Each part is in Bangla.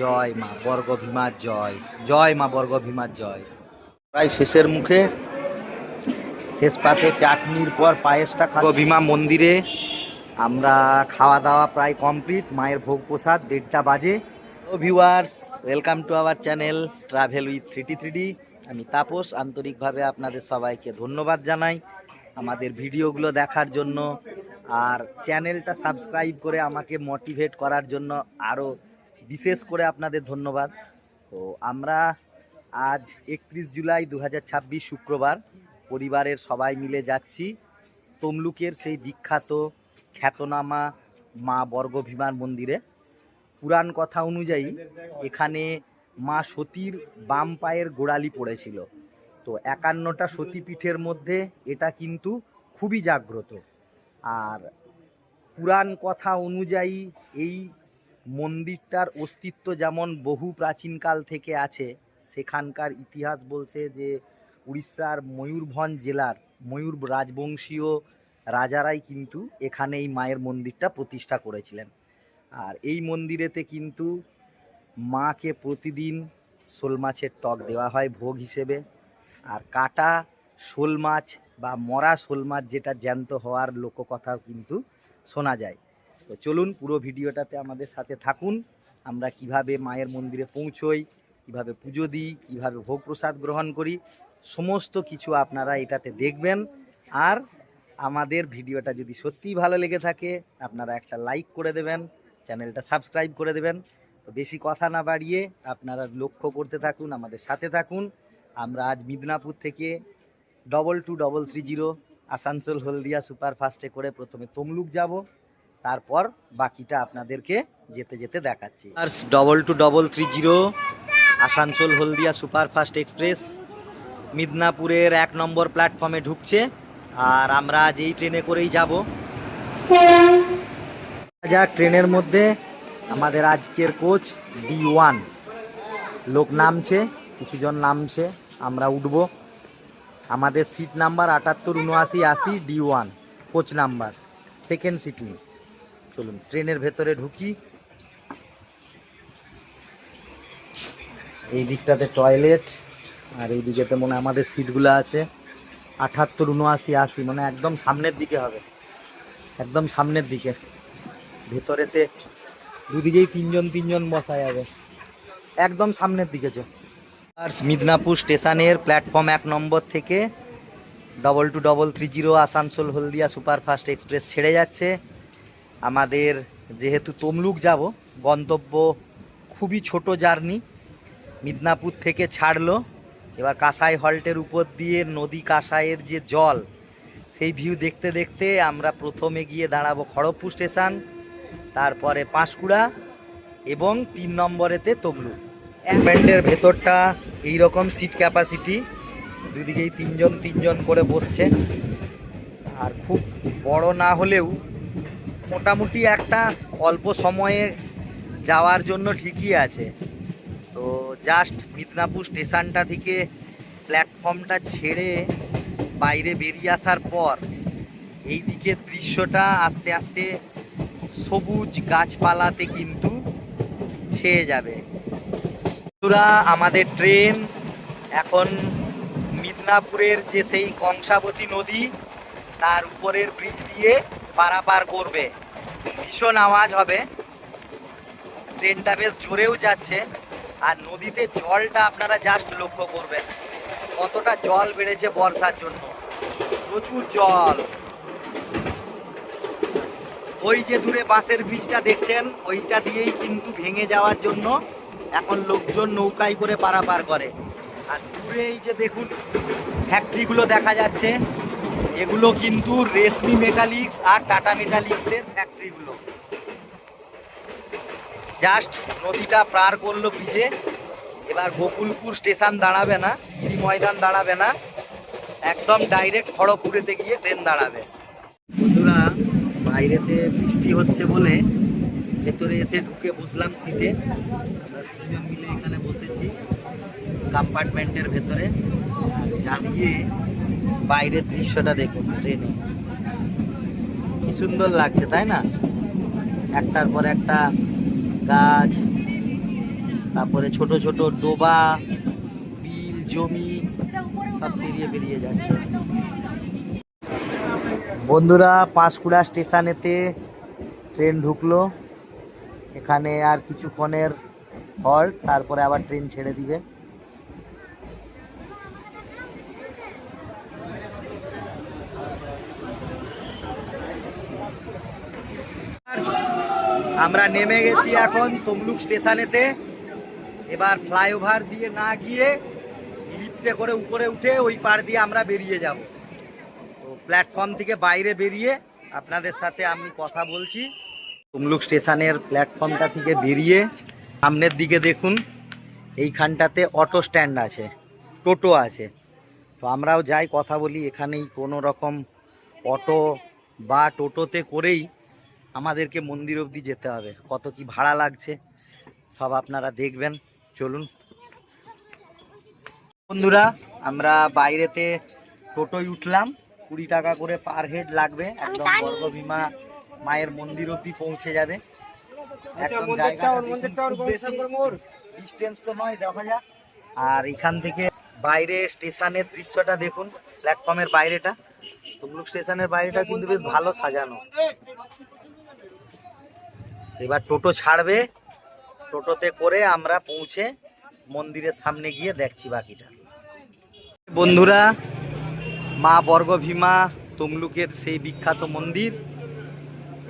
জয় মা বর্গভীমার জয়, জয় মা বর্গভীমার জয়। প্রায় শেষের মুখে, শেষ পাতে চাটনির পর পায়েসটা ভীমা মন্দিরে আমরা খাওয়া দাওয়া প্রায় কমপ্লিট। মায়ের ভোগ প্রসাদ 1:30 বাজে। তো viewers, welcome to our channel travel with 3D। আমি তাপস, আন্তরিকভাবে আপনাদের সবাইকে ধন্যবাদ জানাই আমাদের ভিডিওগুলো দেখার জন্য, আর চ্যানেলটা সাবস্ক্রাইব করে আমাকে মোটিভেট করার জন্য আরও বিশেষ করে আপনাদের ধন্যবাদ। তো আমরা আজ 31 জুলাই 2026 শুক্রবার পরিবারের সবাই মিলে যাচ্ছি তমলুকের সেই বিখ্যাত খ্যাতনামা মা বর্গভীমার মন্দিরে। পুরাণ কথা অনুযায়ী এখানে মা সতীর বাম পায়ের গোড়ালি পড়েছিল। তো 51টা সতীপীঠের মধ্যে এটা কিন্তু খুবই জাগ্রত। আর পুরাণ কথা অনুযায়ী এই মন্দিরটার অস্তিত্ব যেমন বহু প্রাচীনকাল থেকে আছে, সেখানকার ইতিহাস বলছে যে উড়িষ্যার ময়ূরভঞ্জ জেলার ময়ূর রাজবংশীয় রাজারাই কিন্তু এখানে এই মায়ের মন্দিরটা প্রতিষ্ঠা করেছিলেন। আর এই মন্দিরেতে কিন্তু মাকে প্রতিদিন শোল মাছের টক দেওয়া হয় ভোগ হিসেবে। আর কাটা শোল মাছ বা মরা শোল মাছ যেটা জ্যান্ত হওয়ার লোককথাও কিন্তু শোনা যায়। তো চলুন পুরো ভিডিওটাতে আমাদের সাথে থাকুন। আমরা কিভাবে মায়ের মন্দিরে পৌঁছই, কিভাবে পুজো দিই, কিভাবে ভোগ প্রসাদ গ্রহণ করি, সমস্ত কিছু আপনারা এটাতে দেখবেন। আর আমাদের ভিডিওটা যদি সত্যিই ভালো লেগে থাকে আপনারা একটা লাইক করে দেবেন, চ্যানেলটা সাবস্ক্রাইব করে দেবেন। তো বেশি কথা না বাড়িয়ে আপনারা লক্ষ্য করতে থাকুন, আমাদের সাথে থাকুন। আমরা আজ মিদনাপুর থেকে 2230 আসানসোল হলদিয়া সুপারফাস্টে করে প্রথমে তমলুক যাব, তারপর বাকিটা আপনাদেরকে যেতে যেতে দেখাচ্ছি। 2230 আসানসোল হলদিয়া সুপারফাস্ট এক্সপ্রেস মিদনাপুরের 1 নম্বর প্ল্যাটফর্মে ঢুকছে। আর আমরা আজ এই ট্রেনে করেই যাব। যাক, ট্রেনের মধ্যে আমাদের আজকের কোচ D1, লোক নামছে, কিছুজন নামছে, আমরা উঠব। আমাদের seat number 78 79 80 D1 coach number, second sitting. চলুন ট্রেনের ভেতরে ঢুকি। এই দিকটাতে টয়লেট, আর এই দিকেতে মনে হয় আমাদের সিটগুলো আছে। 78 79 80 মানে একদম সামনের দিকে হবে, একদম সামনের দিকে। ভেতরেতে দুদিকেই তিনজন বসা যাবে, একদম সামনের দিকে। আর মিদনাপুর স্টেশনের প্ল্যাটফর্ম 1 নম্বর থেকে 2230 আসানসোল হলদিয়া সুপারফাস্ট এক্সপ্রেস ছেড়ে যাচ্ছে। আমাদের যেহেতু তমলুক যাব, গন্তব্য খুবই ছোট জার্নি। মিদনাপুর থেকে ছাড়লো, এবার কাঁসাই হল্টের উপর দিয়ে নদী কাঁসাইয়ের যে জল, সেই ভিউ দেখতে দেখতে আমরা প্রথমে গিয়ে দাঁড়াবো খড়গপুর স্টেশন, তারপরে পাঁশকুড়া এবং 3 নম্বরেতে তমলুক। ব্যান্ডের ভেতরটা এইরকম সিট ক্যাপাসিটি, দুদিকেই তিনজন করে বসছে। আর খুব বড় না হলেও মোটামুটি একটা অল্প সময়ে যাওয়ার জন্য ঠিকই আছে। তো জাস্ট মিদনাপুর স্টেশনটা থেকে প্ল্যাটফর্মটা ছেড়ে বাইরে বেরিয়ে আসার পর এই দিকের দৃশ্যটা আস্তে আস্তে সবুজ গাছপালাতে কিন্তু ছেয়ে যাবে। আমাদের ট্রেন এখন মিদনাপুরের যে সেই কংসাবতী নদী, তার উপরের ব্রিজ দিয়ে পারাপার করবে। ভীষণ আওয়াজ হবে, ট্রেনটা বেশ জোরেও যাচ্ছে। আর নদীতে জলটা আপনারা জাস্ট লক্ষ্য করবেন কতটা জল বেড়েছে বর্ষার জন্য, প্রচুর জল। ওই যে দূরে বাঁশের ব্রিজটা দেখছেন, ওইটা দিয়েই কিন্তু ভেঙে যাওয়ার জন্য এখন লোকজন নৌকায় করে পারাপার করে। আর দূরে এই যে দেখুন ফ্যাক্টরিগুলো দেখা যাচ্ছে, এগুলো কিন্তু রেশমি মেটালিক্স আর টাটা মেটালিক্সের ফ্যাক্টরিগুলো। জাস্ট নদীটা পার করলো ব্রিজে। এবার গোকুলপুর স্টেশন দাঁড়াবে না, গিরি ময়দান দাঁড়াবে না, একদম ডাইরেক্ট খড়গপুরেতে গিয়ে ট্রেন দাঁড়াবে। বন্ধুরা, বাইরেতে বৃষ্টি হচ্ছে বলে ভেতরে এসে ঢুকে বসলাম সিটে। আমরা 3 জন মিলে এখানে বসেছি কম্পার্টমেন্টের ভেতরে। আর জ্বালিয়ে বাইরের দৃশ্যটা দেখুন, ট্রেনে কি সুন্দর লাগছে, তাই না? একটার পর একটা গাছ, তারপরে ছোট ছোট ডোবা, বিল, জমি সব পেরিয়ে পেরিয়ে যাচ্ছে। বন্ধুরা, পাঁশকুড়া স্টেশনেতে ট্রেন ঢুকলো। এখানে আর কিছুক্ষণের হল্ট, তারপরে আবার ট্রেন ছেড়ে দিবে। আমরা নেমে গেছি এখন তমলুক স্টেশনেতে। এবার ফ্লাইওভার দিয়ে না গিয়ে লিফটে করে উপরে উঠে ওই পার দিয়ে আমরা বেরিয়ে যাব। তো প্ল্যাটফর্ম থেকে বাইরে বেরিয়ে আপনাদের সাথে আমি কথা বলছি। তমলুক স্টেশনের প্ল্যাটফর্মটা থেকে বেরিয়ে সামনের দিকে দেখুন, এইখানটাতে অটো স্ট্যান্ড আছে, টোটো আছে। তো আমরাও যাই কথা বলি। এখানেই কোনো রকম অটো বা টোটোতে করেই আমাদেরকে মন্দির অবধি যেতে হবে। কত কি ভাড়া লাগছে সব আপনারা দেখবেন, চলুন। বন্ধুরা, আমরা বাইরেতে টোটোয় উঠলাম, 20 টাকা করে পার হেড লাগবে। একদম বর্গভীমা মায়ের মন্দির অবধি পৌঁছে যাবে। একদম ডিস্টেন্স তো নয়, দেখা যাক। আর এখান থেকে বাইরে স্টেশনের দৃশ্যটা দেখুন, প্ল্যাটফর্মের বাইরেটা। তমলুক স্টেশনের বাইরেটা কিন্তু বেশ ভালো সাজানো। এবার টোটো ছাড়বে, টোটোতে করে আমরা পৌঁছে মন্দিরের সামনে গিয়ে দেখছি বাকিটা। বন্ধুরা, মা বর্গভীমা তমলুকের সেই বিখ্যাত মন্দির।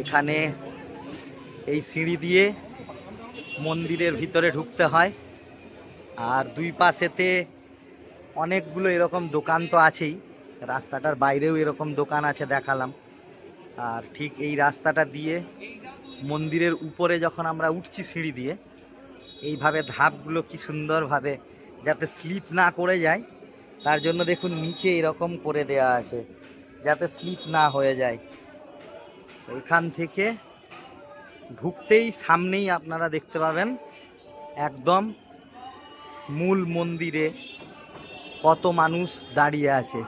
এখানে এই সিঁড়ি দিয়ে মন্দিরের ভিতরে ঢুকতে হয়। আর দুই পাশেতে অনেকগুলো এরকম দোকান তো আছেই, রাস্তাটার বাইরেও এরকম দোকান আছে দেখালাম। আর ঠিক এই রাস্তাটা দিয়ে মন্দিরের উপরে যখন আমরা উঠছি সিঁড়ি দিয়ে, এইভাবে ধাপগুলো কি সুন্দরভাবে যাতে স্লিপ না করে যায় তার জন্য দেখুন নিচে এরকম করে দেয়া আছে যাতে স্লিপ না হয়ে যায়। এখান থেকে ঢুকতেই সামনেই আপনারা দেখতে পাবেন একদম মূল মন্দিরে কত মানুষ দাঁড়িয়ে আছে।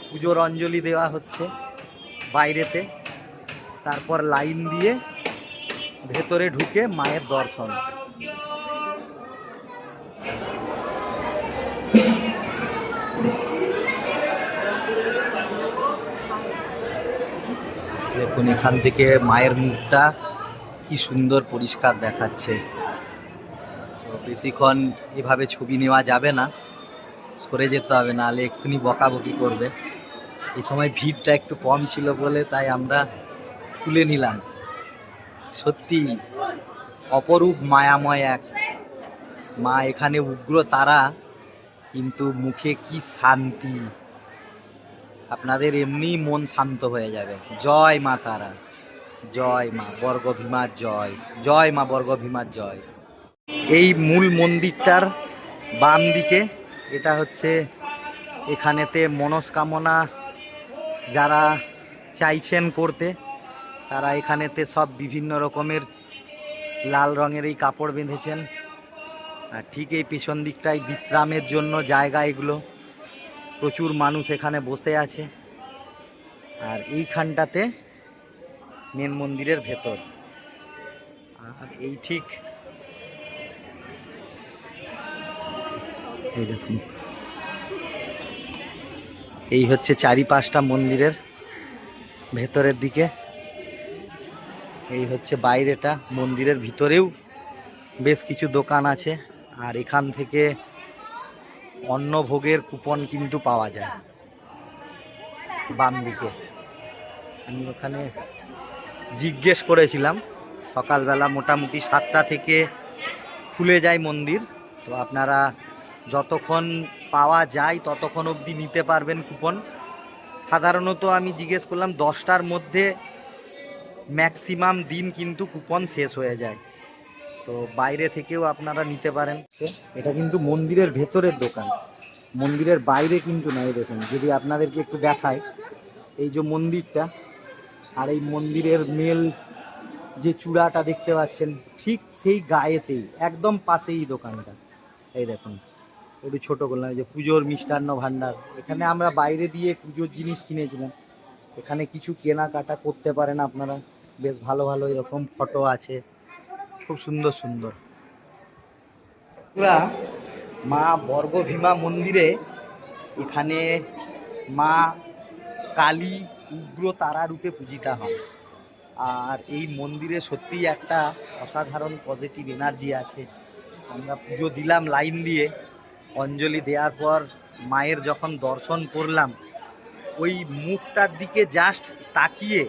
পুজোর অঞ্জলি দেওয়া হচ্ছে বাইরেতে, তারপর লাইন দিয়ে ভেতরে ঢুকে মায়ের দর্শন। দেখুন এখান থেকে মায়ের মুখটা কি সুন্দর পরিষ্কার দেখাচ্ছে। বেশিক্ষণ এভাবে ছবি নেওয়া যাবে না, সরে যেতে হবে, নাহলে এক্ষুনি বকাবকি করবে। এই সময় ভিড়টা একটু কম ছিল বলে তাই আমরা তুলে নিলাম। সত্যি অপরূপ মায়াময় এক মা। এখানে উগ্র তারা, কিন্তু মুখে কি শান্তি, আপনাদের এমনি মন শান্ত হয়ে যাবে। জয় মা তারা, জয় মা বর্গভীমার জয়, জয় মা বর্গভীমার জয়। এই মূল মন্দিরটার বাম দিকে এটা হচ্ছে, এখানেতে মনস্কামনা যারা চাইছেন করতে তারা এখানেতে সব বিভিন্ন রকমের লাল রঙের এই কাপড় বেঁধেছেন। আর ঠিক এই পেছন দিকটাই বিশ্রামের জন্য জায়গা। এগুলো প্রচুর মানুষ এখানে বসে আছে। আর এইখানটাতে মেন মন্দিরের ভেতর। আর এই ঠিক এই দেখুন, এই হচ্ছে চারিপাশটা মন্দিরের ভেতরের দিকে। এই হচ্ছে বাইরেটা। মন্দিরের ভিতরেও বেশ কিছু দোকান আছে। আর এখান থেকে অন্নভোগের কুপন কিন্তু পাওয়া যায় বাম দিকে। আমি ওখানে জিজ্ঞেস করেছিলাম, সকালবেলা মোটামুটি 7টা থেকে খুলে যায় মন্দির। তো আপনারা যতক্ষণ পাওয়া যায় ততক্ষণ অবধি নিতে পারবেন কুপন। সাধারণত আমি জিজ্ঞেস করলাম 10টার মধ্যে ম্যাক্সিমাম দিন কিন্তু কুপন শেষ হয়ে যায়। তো বাইরে থেকেও আপনারা নিতে পারেন। এটা কিন্তু মন্দিরের ভেতরের দোকান, মন্দিরের বাইরে কিন্তু নয়। দেখুন যদি আপনাদেরকে একটু দেখায়, এই যে মন্দিরটা আর এই মন্দিরের মেল যে চূড়াটা দেখতে পাচ্ছেন ঠিক সেই গায়েতেই একদম পাশেই দোকানটা। এই দেখুন একটু ছোটো করলাম, এই যে পুজোর মিষ্টান্ন ভাণ্ডার। এখানে আমরা বাইরে দিয়ে পুজোর জিনিস কিনেছিলাম, এখানে কিছু কেনাকাটা করতে পারেন আপনারা। বেশ ভালো ভালো এরকম ফটো আছে, খুব সুন্দর সুন্দর। পুরা মা বর্গভীমা মন্দিরে এখানে মা কালী উগ্র তারা রূপে পূজিতা হন। আর এই মন্দিরে সত্যিই একটা অসাধারণ পজিটিভ এনার্জি আছে। আমরা পুজো দিলাম লাইন দিয়ে, অঞ্জলি দেওয়ার পর মায়ের যখন দর্শন করলাম, ওই মুখটার দিকে জাস্ট তাকিয়ে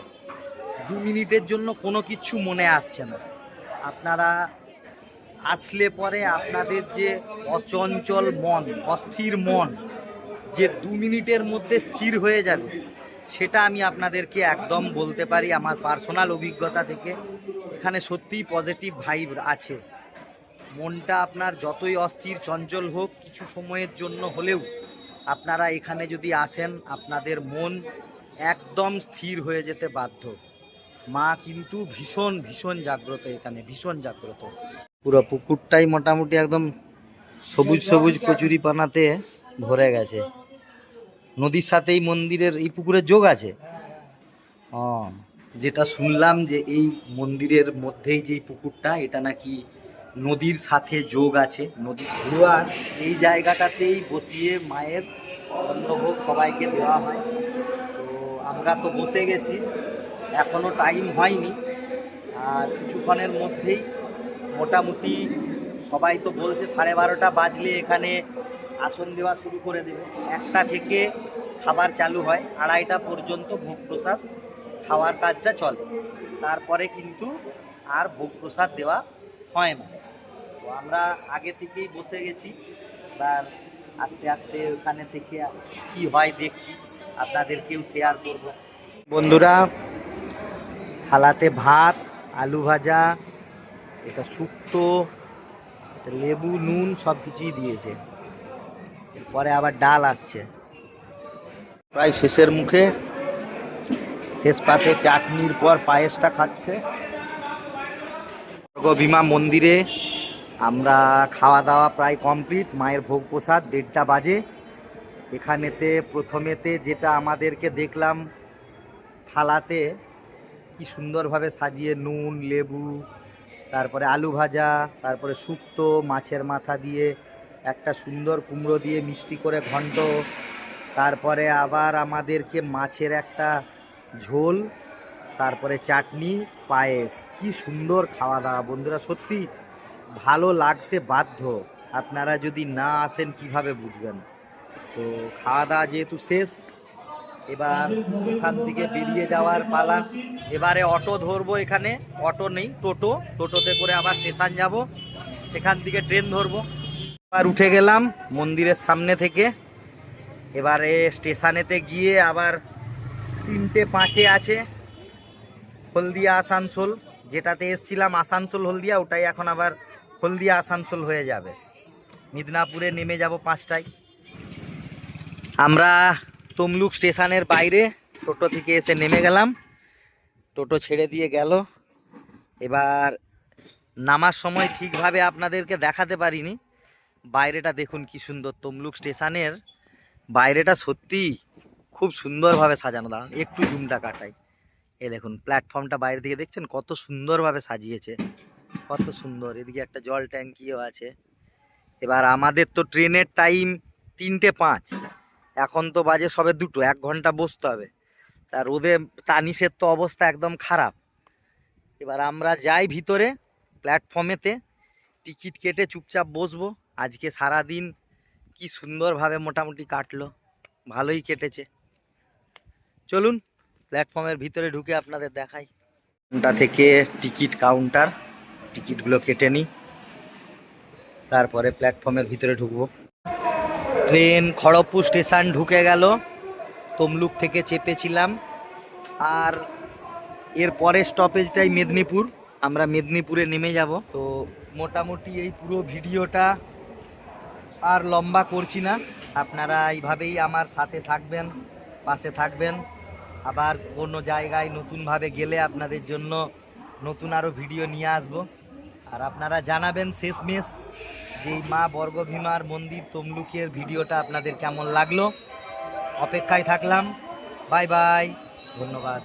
2 মিনিটের জন্য কোনো কিছু মনে আসছে না। আপনারা আসলে পরে আপনাদের যে অচঞ্চল মন, অস্থির মন যে 2 মিনিটের মধ্যে স্থির হয়ে যাবে, সেটা আমি আপনাদেরকে একদম বলতে পারি আমার পার্সোনাল অভিজ্ঞতা থেকে। এখানে সত্যিই পজিটিভ ভাইব আছে। মনটা আপনার যতই অস্থির চঞ্চল হোক, কিছু সময়ের জন্য হলেও আপনারা এখানে যদি আসেন, আপনাদের মন একদম স্থির হয়ে যেতে বাধ্য। মা কিন্তু ভীষণ ভীষণ জাগ্রত, এখানে ভীষণ জাগ্রত। পুরো পুকুরটাই মোটামুটি একদম সবুজ সবুজ কচুরিপানাতে ভরে গেছে। নদীর সাথেই মন্দিরের এই পুকুরের যোগ আছে। যেটা শুনলাম যে এই মন্দিরের মধ্যেই যে পুকুরটা, এটা নাকি নদীর সাথে যোগ আছে। নদী ঘুয়ার এই জায়গাটাতেই বসিয়ে মায়ের অন্নভোগ সবাইকে দেওয়া হয়। তো আমরা তো বসে গেছি, এখনও টাইম হয়নি, আর কিছুক্ষণের মধ্যেই মোটামুটি সবাই তো বলছে 12:30 বাজলে এখানে আসন দেওয়া শুরু করে দেবে। 1টা থেকে খাবার চালু হয়, 2:30 পর্যন্ত ভোগ প্রসাদ খাওয়ার কাজটা চলে। তারপরে কিন্তু আর ভোগ প্রসাদ দেওয়া হয় না। তো আমরা আগে থেকেই বসে গেছি, এবার আস্তে আস্তে ওখানে থেকে কি হয় দেখছি, আপনাদেরকেও শেয়ার করব। বন্ধুরা, থালাতে ভাত, আলু ভাজা, এটা শুক্তো, এটা লেবু, নুন সব কিছুই দিয়েছে। এরপরে আবার ডাল আসছে। প্রায় শেষের মুখে, শেষ পাতে চাটনির পর পায়েসটা খাচ্ছে। বর্গভীমা মন্দিরে আমরা খাওয়া দাওয়া প্রায় কমপ্লিট। মায়ের ভোগ প্রসাদ 1:30 বাজে। এখানেতে প্রথমেতে যেটা আমাদেরকে দেখলাম, থালাতে কি সুন্দরভাবে সাজিয়ে নুন, লেবু, তারপরে আলু ভাজা, তারপরে শুক্তো, মাছের মাথা দিয়ে একটা সুন্দর কুমড়ো দিয়ে মিষ্টি করে ঘন্ট, তারপরে আবার আমাদেরকে মাছের একটা ঝোল, তারপরে চাটনি, পায়েস। কি সুন্দর খাওয়া দাওয়া বন্ধুরা, সত্যি ভালো লাগতে বাধ্য। আপনারা যদি না আসেন কিভাবে বুঝবেন। তো খাওয়া দাওয়া যেহেতু শেষ, এবার এখান থেকে বেরিয়ে যাওয়ার পালা। এবারে অটো ধরবো, এখানে অটো নেই, টোটোতে করে আবার স্টেশন যাব, সেখান থেকে ট্রেন ধরবো। আবার উঠে গেলাম মন্দিরের সামনে থেকে। এবারে স্টেশনেতে গিয়ে আবার 3:05 আছে হলদিয়া আসানসোল, যেটাতে এসছিলাম আসানসোল হলদিয়া, ওটাই এখন আবার হলদিয়া আসানসোল হয়ে যাবে। মিদনাপুরে নেমে যাব 5টায়। আমরা তমলুক স্টেশনের বাইরে টোটো থেকে এসে নেমে গেলাম, টোটো ছেড়ে দিয়ে গেল। এবার নামার সময় ঠিকভাবে আপনাদেরকে দেখাতে পারিনি। বাইরেটা দেখুন কি সুন্দর, তমলুক স্টেশনের বাইরেটা সত্যি খুব সুন্দরভাবে সাজানো। দাঁড়ান একটু জুমটা কাটাই। এই দেখুন প্ল্যাটফর্মটা বাইরে থেকে দেখছেন কত সুন্দরভাবে সাজিয়েছে, কত সুন্দর। এদিকে একটা জল ট্যাঙ্কিও আছে। এবার আমাদের তো ট্রেনের টাইম 3:05, এখন তো বাজে সবে 2, 1 ঘন্টা বসতে হবে। তা রোদে তানিশের তো অবস্থা একদম খারাপ। এবার আমরা যাই ভিতরে প্ল্যাটফর্মেতে, টিকিট কেটে চুপচাপ বসবো। আজকে সারা দিন কি সুন্দরভাবে মোটামুটি কাটলো, ভালোই কেটেছে। চলুন প্ল্যাটফর্মের ভিতরে ঢুকে আপনাদের দেখাই। ওটা থেকে টিকিট কাউন্টার, টিকিটগুলো কেটে নিই, তারপরে প্ল্যাটফর্মের ভিতরে ঢুকবো। ট্রেন খড়গপুর স্টেশন ঢুকে গেল। তমলুক থেকে চেপেছিলাম, আর এর পরের স্টপেজটাই মেদিনীপুর। আমরা মেদিনীপুরে নেমে যাব। তো মোটামুটি এই পুরো ভিডিওটা আর লম্বা করছি না, আপনারা এইভাবেই আমার সাথে থাকবেন, পাশে থাকবেন। আবার কোনো জায়গায় নতুনভাবে গেলে আপনাদের জন্য নতুন আরও ভিডিও নিয়ে আসব। আর আপনারা জানাবেন শেষমেশ যে এই মা বর্গভীমার মন্দির তমলুকের ভিডিওটা আপনাদের কেমন লাগলো। অপেক্ষায় থাকলাম। বাই বাই, ধন্যবাদ।